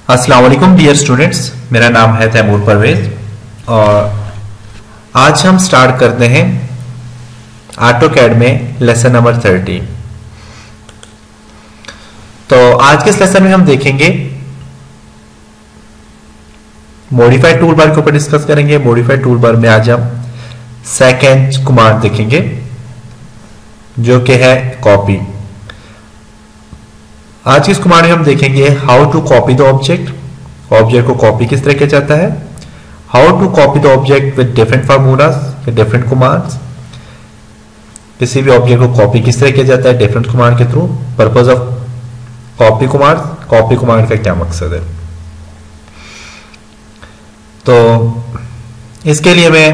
अस्सलाम वालेकुम dear students, मेरा नाम है तैमूर परवेज और आज हम स्टार्ट करते हैं ऑटोकैड में लेसन नंबर 30। तो आज के इस लेसन में हम देखेंगे मॉडिफाइड टूल बार के ऊपर डिस्कस करेंगे। मॉडिफाइड टूल बार में आज हम सेकंड कमांड देखेंगे जो कि है कॉपी। आज की इस कमांड में हम देखेंगे how to copy the object. Object को कॉपी किस तरह किया जाता है, how to copy the object with different formulas या डिफरेंट कमांड्स। किसी भी ऑब्जेक्ट को कॉपी किस तरह किया जाता है डिफरेंट कमांड के through. Purpose of copy command, copy command का क्या मकसद है। तो इसके लिए मैं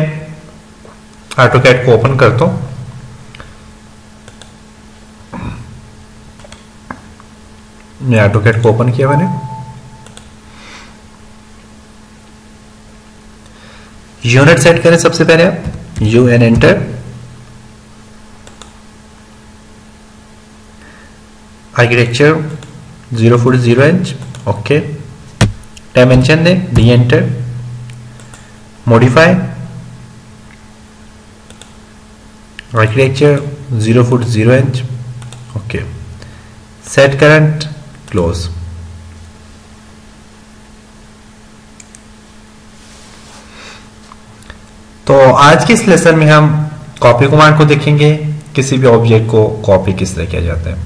ऑटोकैड को ओपन करता हूं। मैं ऑटोकैड को ओपन किया मैंने। यूनिट सेट करें सबसे पहले आप U N enter. Architecture 0 foot 0 inch okay. Dimension दें D enter. Modify architecture 0 foot 0 inch okay. Set current close. तो आज के इस लेसन में हम कॉपी कमांड को देखेंगे, किसी भी ऑब्जेक्ट को कॉपी किस तरह किया जाता है।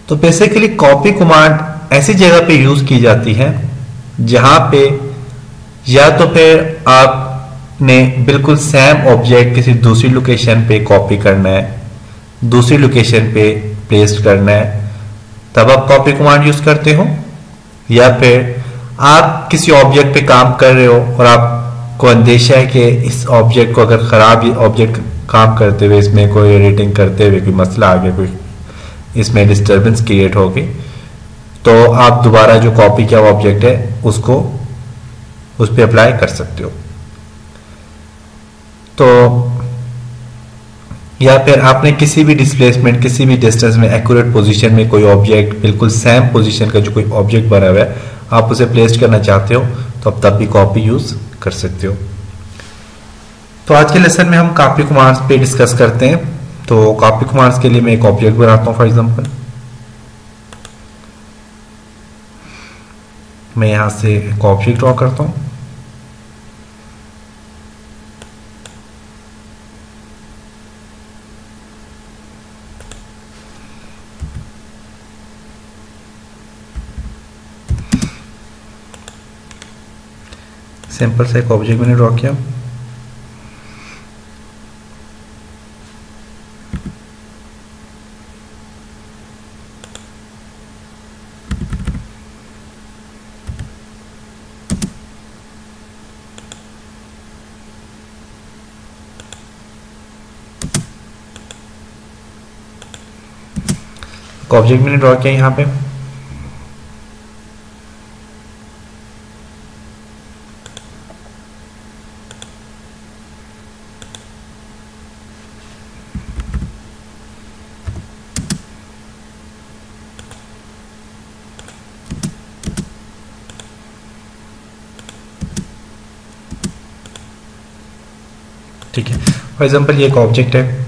तो बेसिकली कॉपी कमांड ऐसी जगह पे यूज की जाती है जहां पे या तो फिर आपने बिल्कुल सेम ऑब्जेक्ट किसी दूसरी लोकेशन पे कॉपी करना है, दूसरी लोकेशन पे प्लेस करना है, तब आप कॉपी कमांड यूज करते हो। या फिर आप किसी ऑब्जेक्ट पे काम कर रहे हो और आपको अंदेशा है कि इस ऑब्जेक्ट को अगर खराब ऑब्जेक्ट काम करते हुए इसमें कोई एडिटिंग करते हुए कोई मसला आ गया, कोई इसमें डिस्टर्बेंस क्रिएट होगी, तो आप दोबारा जो कॉपी किया हुआ ऑब्जेक्ट है उसको उस पर अप्लाई कर सकते हो। तो या फिर आपने किसी भी डिस्प्लेसमेंट, किसी भी डिस्टेंस में एक्यूरेट पोजीशन में कोई ऑब्जेक्ट बिल्कुल सेम पोजीशन का जो कोई ऑब्जेक्ट बना हुआ है आप उसे प्लेस करना चाहते हो तो आप तब भी कॉपी यूज कर सकते हो। तो आज के लेसन में हम कॉपी कमांड्स पे डिस्कस करते हैं। तो कॉपी कमांड्स के लिए मैं एक ऑब्जेक्ट बनाता हूं। फॉर एग्जांपल मैं यहां से एक ऑब्जेक्ट ड्रॉ करता हूं। सिंपल सा एक ऑब्जेक्ट मैंने ड्रॉ किया। ऑब्जेक्ट मैंने ड्रॉ किया यहां पे। ठीक है, फॉर एग्जांपल ये एक ऑब्जेक्ट है।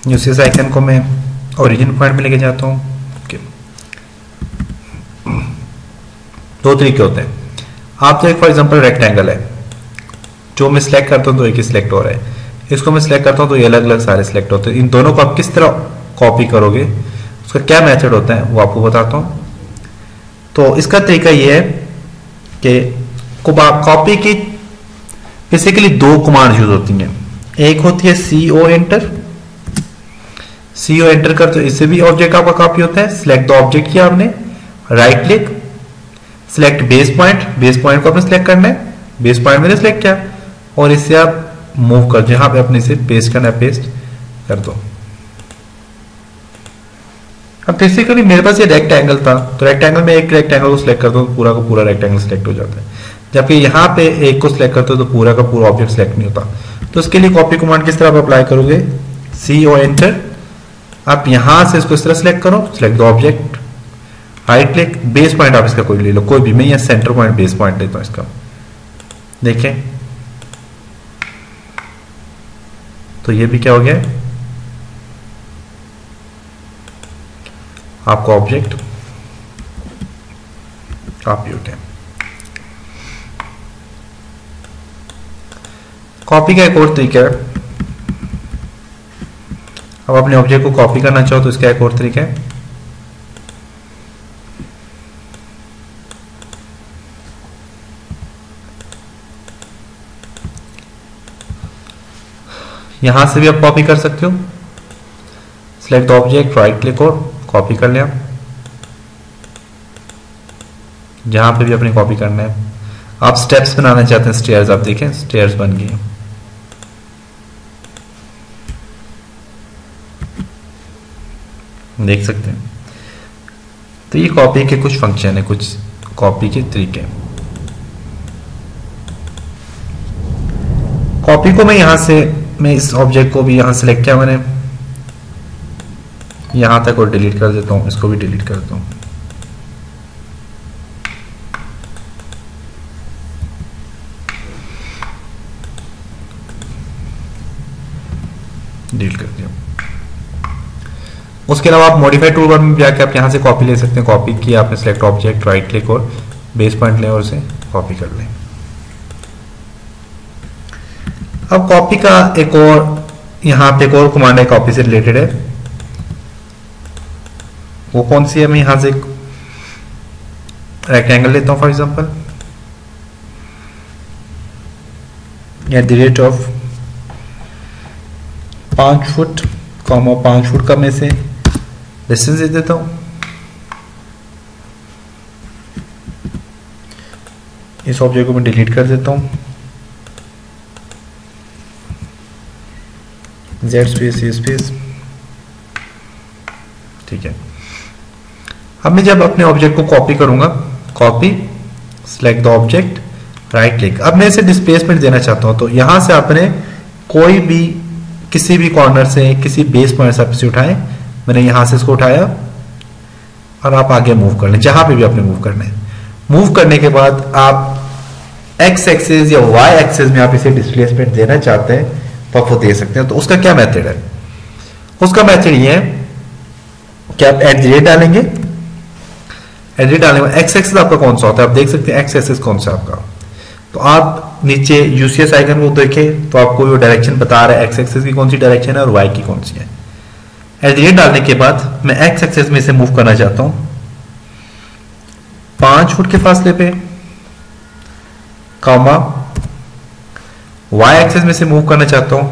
इस आइकन को मैं ओरिजिन पॉइंट में लेके जाता हूँ। दो तरीके होते हैं। आप तो एक फॉर एग्जांपल रेक्टेंगल है जो मैं सिलेक्ट करता हूँ तो एक ही सिलेक्ट हो रहा है, इसको मैं सिलेक्ट करता हूँ तो ये अलग अलग सारे सिलेक्ट होते हैं। इन दोनों को आप किस तरह कॉपी करोगे, उसका क्या मेथड होता है वो आपको बताता हूँ। तो इसका तरीका ये है कि कॉपी की बेसिकली दो कमांड यूज होती हैं। एक होती है CO एंटर। CO एंटर कर तो इससे भी ऑब्जेक्ट आपका कॉपी होता है। सिलेक्ट द ऑब्जेक्ट किया आपने, right click, select base point. Base point को आपने सिलेक्ट करना है, बेस पॉइंट मैंने सिलेक्ट किया और इससे आप मूव कर दो। यहां पे अपने इसे पेस्ट करना है, पेस्ट कर दो। अब बेसिकली मेरे पास ये रेक्टेंगल था तो रेक्टेंगल में एक रेक्टेंगल को सिलेक्ट करता हूं, पूरा का पूरा रेक्टेंगल सिलेक्ट हो जाता है। जबकि यहाँ पे एक को सिलेक्ट करते हो तो पूरा का पूरा ऑब्जेक्ट सिलेक्ट नहीं होता। तो इसके लिए कॉपी कमांड किस तरह आप अप्लाई करोगे, CO एंटर। आप यहां से इसको इस तरह सिलेक्ट करो, select the object, right click, base point आप इसका कोई ले लो, कोई भी, मैं यहाँ सेंटर पॉइंट बेस पॉइंट लेता हूँ इसका, देखें तो ये भी क्या हो गया, आपका ऑब्जेक्ट कॉपी हो गया। कॉपी का एक और तरीका है, अब अपने ऑब्जेक्ट को कॉपी करना चाहो तो इसका एक और तरीका है, यहां से भी आप कॉपी कर सकते हो, सिलेक्ट ऑब्जेक्ट, राइट क्लिक और कॉपी कर लिया, जहां पे भी अपनी कॉपी करना है। आप स्टेप्स बनाना चाहते हैं, स्टेयर्स, आप देखें स्टेयर्स बन गई, देख सकते हैं। तो ये कॉपी के कुछ फंक्शन है, कुछ कॉपी के तरीके। कॉपी को मैं यहां से, मैं इस ऑब्जेक्ट को भी यहां सेलेक्ट किया मैंने, यहां तक और डिलीट कर देता हूं, इसको भी डिलीट कर देता हूं। डिलीट कर दिया। उसके अलावा आप मॉडिफाई टूल बार में जाके आप यहां से कॉपी ले सकते हैं, कॉपी किया आपने, सेलेक्ट ऑब्जेक्ट, राइट क्लिक और बेस पॉइंट लें और उसे कॉपी कर लें। अब कॉपी का एक और, यहां पे एक और कमांड है कॉपी से रिलेटेड है, वो कौन सी है, मैं यहां से रेक्टेंगल लेता हूं for example, eight the rate of 5 foot, 5 foot का मैं से डिस्टेंस दे देता हूं, इस ऑब्जेक्ट को मैं डिलीट कर देता हूं, Z स्पेस C स्पेस, ठीक है। अब मैं जब अपने ऑब्जेक्ट को कॉपी करूंगा, copy, select the object, right click, अब मैं इसे डिस्प्लेसमेंट देना चाहता हूं, तो यहां से आपने कोई भी किसी भी कॉर्नर से, किसी बेस पॉइंट से आप इसे उठाएं, मैंने यहां से इसको उठाया और आप आगे मूव कर लें, जहां पे भी आपने मूव करना है। मूव करने के बाद आप एक्स एक्सिस या वाई एक्सिस में आप इसे डिस्प्लेसमेंट देना चाहते हैं तो आप वो दे सकते हैं। तो उसका क्या मेथड है, उसका मेथड ये है कि आप एट द रेट डालेंगे, एट द रेट डालने में एक्स एक्सिस आपका कौन सा होता है, आप देख सकते हैं एक्स एक्सिस कौन सा आपका, तो आप नीचे यूसीएस आइकन को देखें तो आपको वो डायरेक्शन बता रहा है एक्स एक्सिस की कौन सी डायरेक्शन है और वाई की कौन सी है। एट द रेट डालने के बाद मैं एक्स एक्सिस में से मूव करना चाहता हूं 5 फुट के फासले पे, कॉमा वाई एक्सिस में से मूव करना चाहता हूं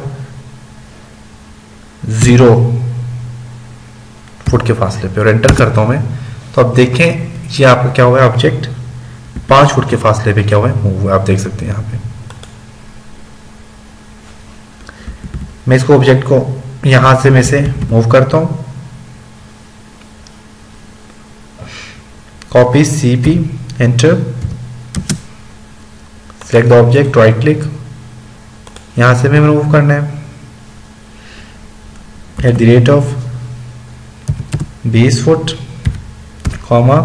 0 फुट के फासले पे और एंटर करता हूं मैं, तो आप देखें ये आपका क्या हुआ है, ऑब्जेक्ट 5 फुट के फासले पे क्या हुआ है, मूव हुआ, आप देख सकते हैं यहां पे। मैं इसको ऑब्जेक्ट को यहां से मैं से मूव करता हूं, copy CP, enter, select the object, right click, यहां से मैं मूव करना है eight the rate of 20 foot, comma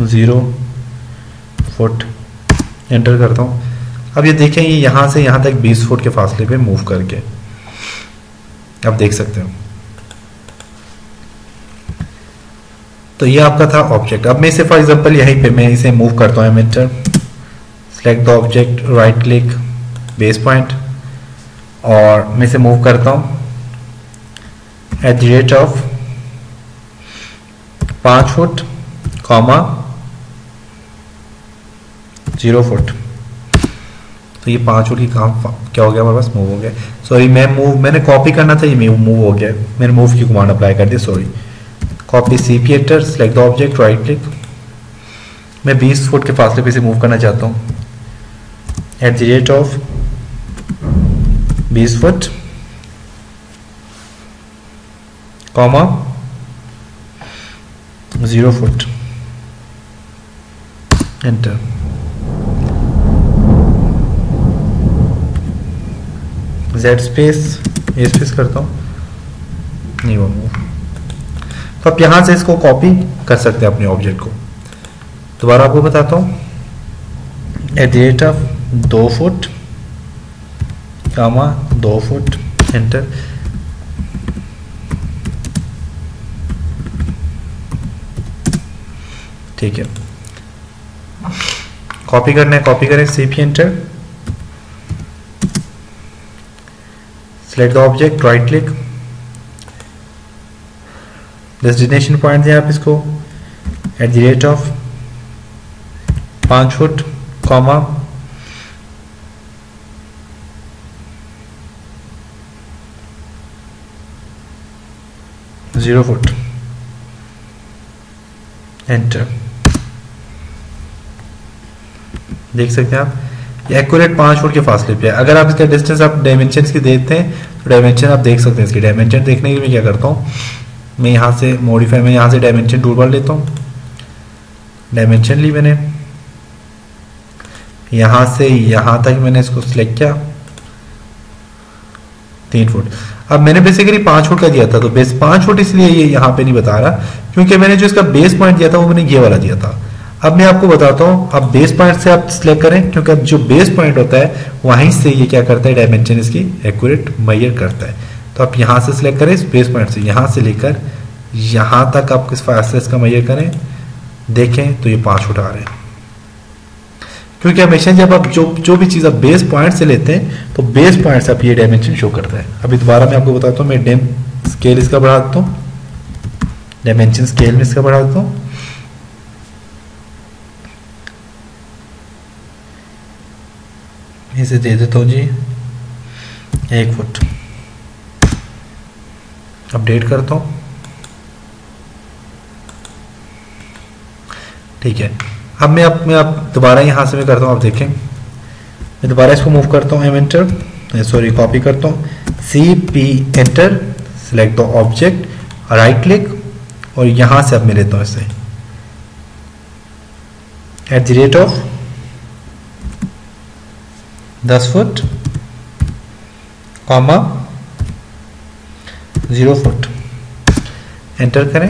0 foot, enter करता हूं। अब ये देखें ये यहां से यहां तक 20 फुट के फासले पे मूव करके आप देख सकते हो। तो ये आपका था ऑब्जेक्ट। अब मैं इसे फॉर एग्जांपल यहीं पे मैं इसे मूव करता हूं, emitter, select the object, right click, base point, और मैं इसे मूव करता हूं at the rate of 5 foot, comma 0 foot. तो ये 5 फुट की काम क्या हो गया हमारे पास, मूव हो गया। सॉरी मैंने कॉपी करना था, ये मूव हो गया, मैंने मूव की कमांड अप्लाई कर दी, sorry. Copy CP, enter, select the object, right click, मैं 20 फुट के फासले पे से मूव करना चाहता हूं at the rate of 20 foot, comma 0 foot, enter. Z space A space करता हूं, नहीं वो मूव। तो तो आप यहां से इसको कॉपी कर सकते हैं अपने ऑब्जेक्ट को। दोबारा आपको बताता हूं, at the rate of 2 foot comma 2 foot, enter. ठीक है, कॉपी करना है, कॉपी करें, CP enter, select the object, right click, destination point दें आप इसको at the rate of 5 foot comma 0 foot, enter. देख सकते हैं आप ये एक्यूरेट 5 फुट के फासले पे है। अगर आप इसका डिस्टेंस आप डायमेंशन की देते हैं तो डायमेंशन आप देख सकते हैं। इसकी डायमेंशन देखने के लिए मैं क्या करता हूँ, मैं यहाँ से मॉडिफाई में यहाँ से डायमेंशन टूल बार लेता हूँ, डायमेंशन ली मैंने, यहाँ से यहाँ तक मैंने इसको सिलेक्ट किया 3 फुट। अब मैंने बेसिकली 5 फुट का दिया था, तो बेस 5 फुट इसलिए ये यहाँ पे नहीं बता रहा क्योंकि मैंने जो इसका बेस पॉइंट दिया था वो मैंने ये वाला दिया था। अब मैं आपको बताता हूँ, अब बेस पॉइंट से आप सिलेक्ट करें क्योंकि अब जो बेस पॉइंट होता है वहीं से ये क्या करता है, डायमेंशन इसकी एक्यूरेट मेजर करता है। तो आप यहाँ से सिलेक्ट करें, इस बेस पॉइंट से यहाँ से लेकर यहाँ तक आप किस फासले इसका मेजर करें, देखें तो ये 5 फुट आ रहे हैं। क्योंकि हमेशा जब आप जो भी चीज़ आप बेस पॉइंट से लेते हैं तो बेस पॉइंट से आप ये डायमेंशन शो करता है। अभी दोबारा मैं आपको बताता हूँ, मैं डेम स्केल इसका बढ़ा देता हूँ, डायमेंशन स्केल में इसका बढ़ा देता हूँ, इसे दे देता हूँ जी 1 फुट, अपडेट करता हूँ। ठीक है, अब मैं दोबारा यहाँ से मैं करता हूँ, आप देखें मैं दोबारा इसको मूव करता हूँ, एंटर, सॉरी कॉपी करता हूँ, CP enter, select the object, right click, और यहाँ से अब मैं लेता हूँ इसे eight the rate of 10 foot comma 0 foot, enter करें।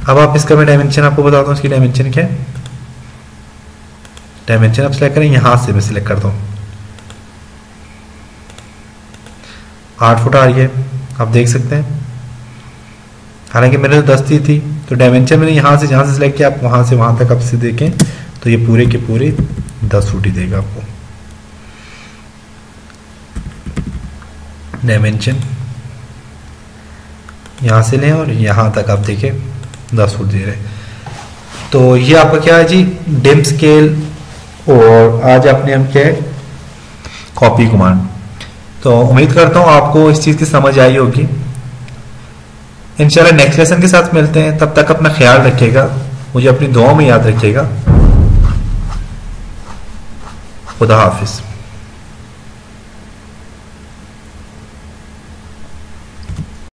अब आप इसका मैं डायमेंशन आपको बताता हूँ, इसकी डायमेंशन क्या है। डायमेंशन आप सिलेक्ट करें, यहां से मैं सिलेक्ट करता हूँ 8 फुट आ रही है, आप देख सकते हैं। हालांकि मैंने तो 10 दी थी, तो डायमेंशन मैंने यहां से जहां से सिलेक्ट किया, आप वहां से वहां तक आप इसे देखें तो ये पूरे के पूरे 10 फुट ही देगा आपको। डायमेंशन यहां से लें और यहां तक आप देखें 10 फुट दे रहे। तो ये आपका क्या है जी, डिम स्केल, और आज आपने हम क्या है, कॉपी कमांड। तो उम्मीद करता हूं आपको इस चीज की समझ आई होगी। इंशाल्लाह नेक्स्ट लेसन के साथ मिलते हैं, तब तक अपना ख्याल रखिएगा, मुझे अपनी दुआओं में याद रखिएगा। खुदा हाफिज।